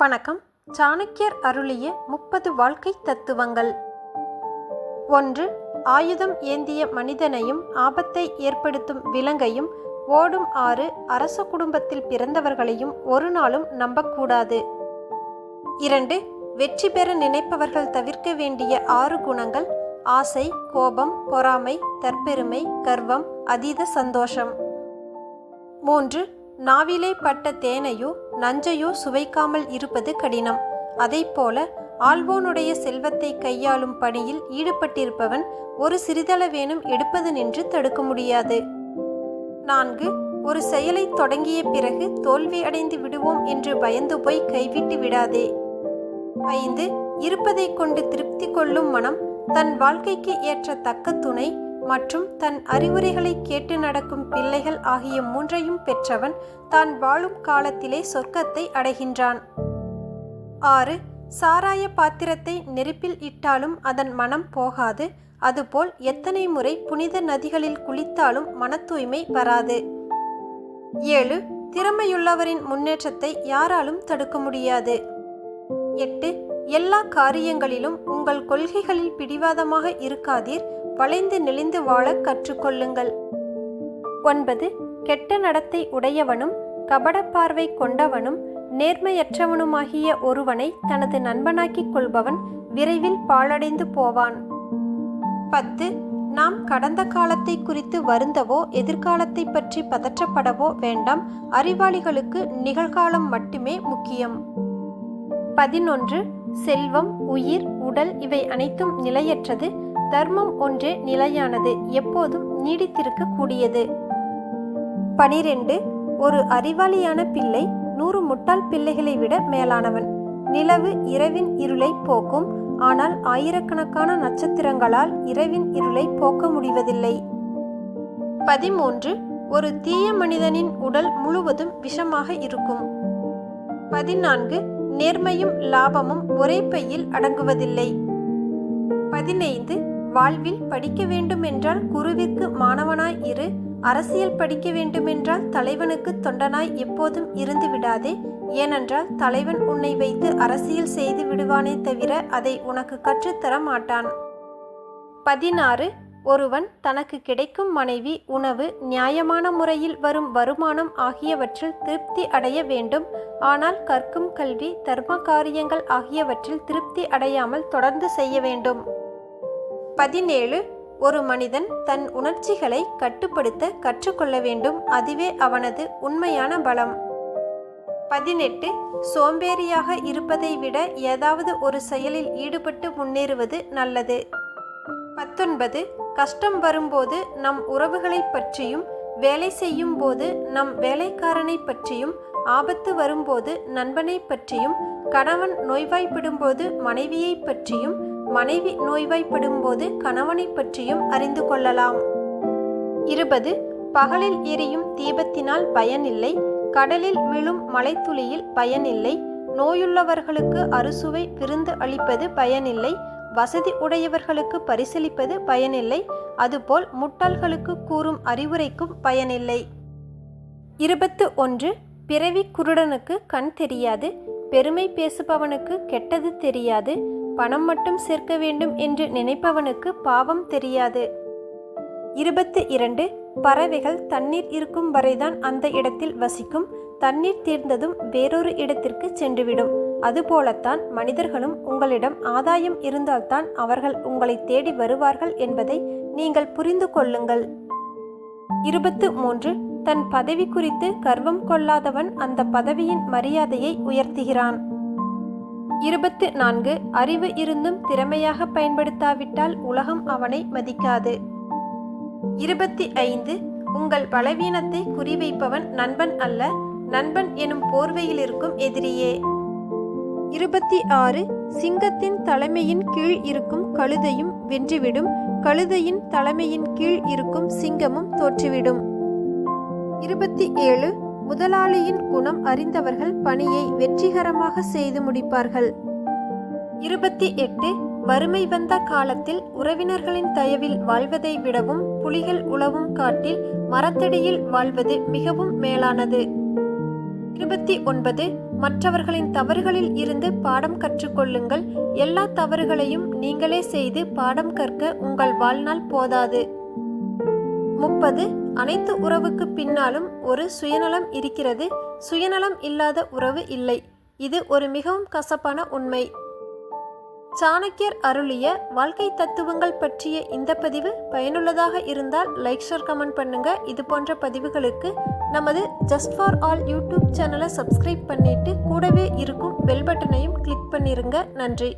வணக்கம். சாணக்கியர் அருளிய 30 வாழ்க்கை தத்துவங்கள். 1. ஆயுதம் ஏந்திய மனிதனையும் ஆபத்தை ஏற்படுத்தும் விலங்கையும் ஓடும் ஆறு அரச குடும்பத்தில் பிறந்தவர்களையும் ஒரு நாளும் நம்பக்கூடாது. 2. வெற்றி பெற நினைப்பவர்கள் தவிர்க்க வேண்டிய 6 குணங்கள்: ஆசை, கோபம், பொறாமை, தற்பெருமை, கர்வம், அதீத சந்தோஷம். 3. நாவிலே பட்ட தேனையோ நஞ்சையோ சுவைக்காமல் இருப்பது கடினம். அதைப்போல ஆள்வோனுடைய செல்வத்தை கையாளும் பணியில் ஈடுபட்டிருப்பவன் ஒரு சிறிதளவேனும் எடுப்பது நின்று தடுக்க முடியாது. 4. ஒரு செயலை தொடங்கிய பிறகு தோல்வி அடைந்து விடுவோம் என்று பயந்து போய் கைவிட்டு விடாதே. 5. இருப்பதை கொண்டு திருப்தி கொள்ளும் மனம் தன் வாழ்க்கைக்கு ஏற்ற தக்க துணை மற்றும் தன் அறிவுரைகளை கேட்டு நடக்கும் பிள்ளைகள் ஆகிய 3ஐயும் பெற்றவன் தான் வாழும் காலத்திலே சொர்க்கத்தை அடைகின்றான். 6. சாராய பாத்திரத்தை நெருப்பில் இட்டாலும் அதன் மனம் போகாது. அதுபோல் எத்தனை முறை புனித நதிகளில் குளித்தாலும் மன தூய்மை வராது. 7. திறமையுள்ளவரின் முன்னேற்றத்தை யாராலும் தடுக்க முடியாது. 8. எல்லா காரியங்களிலும் உங்கள் கொள்கைகளில் பிடிவாதமாக இருக்காதீர். வளைந்து நெளிந்து வாழ கற்றுக்கொள்ளுங்கள். 9. கெட்ட நடத்தை உடையவனும் கபட பார்வை கொண்டவனும் நேர்மையற்றவனுமாகிய ஒருவனை தனது நண்பனாக்கிக் கொள்பவன் விரைவில் பாழடைந்து போவான். 10. நாம் கடந்த காலத்தை குறித்து வருந்தவோ எதிர்காலத்தை பற்றி பதற்றப்படவோ வேண்டாம். அறிவாளிகளுக்கு நிகழ்காலம் மட்டுமே முக்கியம். 11. செல்வம், உயிர், உடல் இவை அனைத்தும் நிலையற்றது. தர்மம் ஒன்றே நிலையானது, எப்போதும் நீடித்திருக்க கூடியது. 12. ஒரு அறிவாளியான பிள்ளை 100 முட்டாள் பிள்ளைகளை விட மேலானவன். நிலவு இரவின் இருளை போக்கும், ஆனால் ஆயிரக்கணக்கான நட்சத்திரங்களால் இரவின் இருளை போக்க முடிவதில்லை. 13. ஒரு தீய மனிதனின் உடல் முழுவதும் விஷமாக இருக்கும். 14. நேர்மையும் லாபமும் ஒரே பையில் அடங்குவதில்லை. 15. வாழ்வில் படிக்க வேண்டுமென்றால் குருவிற்கு மாணவனாய் இரு. அரசியல் படிக்க வேண்டுமென்றால் தலைவனுக்கு தொண்டனாய் எப்போதும் இருந்து விடாதே. ஏனென்றால் தலைவன் உன்னை வைத்து அரசியல் செய்து விடுவானே தவிர அதை உனக்கு கற்றுத்தர மாட்டான். 16. ஒருவன் தனக்கு கிடைக்கும் மனைவி, உணவு, நியாயமான முறையில் வரும் வருமானம் ஆகியவற்றில் திருப்தி அடைய வேண்டும். ஆனால் கற்கும் கல்வி, தர்ம காரியங்கள் ஆகியவற்றில் திருப்தி அடையாமல் தொடர்ந்து செய்ய வேண்டும். 17. ஒரு மனிதன் தன் உணர்ச்சிகளை கட்டுப்படுத்த கற்றுக்கொள்ள வேண்டும். அதுவே அவனது உண்மையான பலம். 18. சோம்பேறியாக இருப்பதை விட ஏதாவது ஒரு செயலில் ஈடுபட்டு முன்னேறுவது நல்லது. 19. கஷ்டம் வரும்போது நம் உறவுகளை பற்றியும், வேலை செய்யும் போது நம் வேலைக்காரனை பற்றியும், ஆபத்து வரும்போது நண்பனை பற்றியும், கணவன் நோய்வாய்ப்படும்போது மனைவியை பற்றியும், மனைவி நோய்வாய்ப்படும்போது கணவனை பற்றியும் அறிந்து கொள்ளலாம். 20. பகலில் எரியும் தீபத்தினால் பயனில்லை. கடலில் விழும் மலைத்துளியில் பயனில்லை. நோயுள்ளவர்களுக்கு அறுசுவை விருந்து அளிப்பது பயனில்லை. வசதி உடையவர்களுக்கு பரிசளிப்பது பயனில்லை. அதுபோல் முட்டாள்களுக்கு கூறும் அறிவுரைக்கும் பயனில்லை. 21. பிறவி குருடனுக்கு கண் தெரியாது. பெருமை பேசுபவனுக்கு கெட்டது தெரியாது. பணம் மட்டும் சேர்க்க வேண்டும் என்று நினைப்பவனுக்கு பாவம் தெரியாது. 22. பறவைகள் தண்ணீர் இருக்கும் வரைதான் அந்த இடத்தில் வசிக்கும். தண்ணீர் தீர்ந்ததும் வேறொரு இடத்திற்கு சென்றுவிடும். அதுபோலத்தான் மனிதர்களும் உங்களிடம் ஆதாயம் இருந்தால்தான் அவர்கள் உங்களை தேடி வருவார்கள் என்பதை நீங்கள் புரிந்து கொள்ளுங்கள். 23. தன் பதவி குறித்து கர்வம் கொள்ளாதவன் அந்த பதவியின் மரியாதையை உயர்த்துகிறான். 24. அறிவு இருந்தும் திறமையாக பயன்படுத்தாவிட்டால் உலகம் அவனை மதிக்காது. 25. உங்கள் பலவீனத்தை குறிவைப்பவன் நண்பன் அல்ல, நண்பன் எனும் போர்வையில் இருக்கும் எதிரியே. 26. சிங்கத்தின் தலைமையின் கீழ் இருக்கும் கழுதையும் வென்றுவிடும். கழுதையின் தலைமையின் கீழ் இருக்கும் சிங்கமும் தோற்றுவிடும். 27. முதலாளியின் குணம் அறிந்தவர்கள் பணியை வெற்றிகரமாக செய்து முடிப்பார்கள். 28. வறுமை வந்த காலத்தில் உறவினர்களின் தயவில் வாழ்வதை விடவும் புலிகள் உலவும் காட்டில் மரத்தடியில் வாழ்வது மிகவும் மேலானது. 29. மற்றவர்களின் தவறுகளில் இருந்து பாடம் கற்றுக்கொள்ளுங்கள். எல்லா தவறுகளையும் நீங்களே செய்து பாடம் கற்க உங்கள் வாழ்நாள் போதாது. 30. அனைத்து உறவுக்கு பின்னாலும் ஒரு சுயநலம் இருக்கிறது. சுயநலம் இல்லாத உறவு இல்லை. இது ஒரு மிகவும் கசப்பான உண்மை. சாணக்கியர் அருளிய வாழ்க்கை தத்துவங்கள் பற்றிய இந்த பதிவு பயனுள்ளதாக இருந்தால் லைக், ஷேர், கமெண்ட் பண்ணுங்க. இது போன்ற பதிவுகளுக்கு நமது ஜஸ்ட் ஃபார் ஆல் யூடியூப் சேனலை சப்ஸ்கிரைப் பண்ணிட்டு கூடவே இருக்கும் பெல் பட்டனையும் கிளிக் பண்ணிருங்க. நன்றி.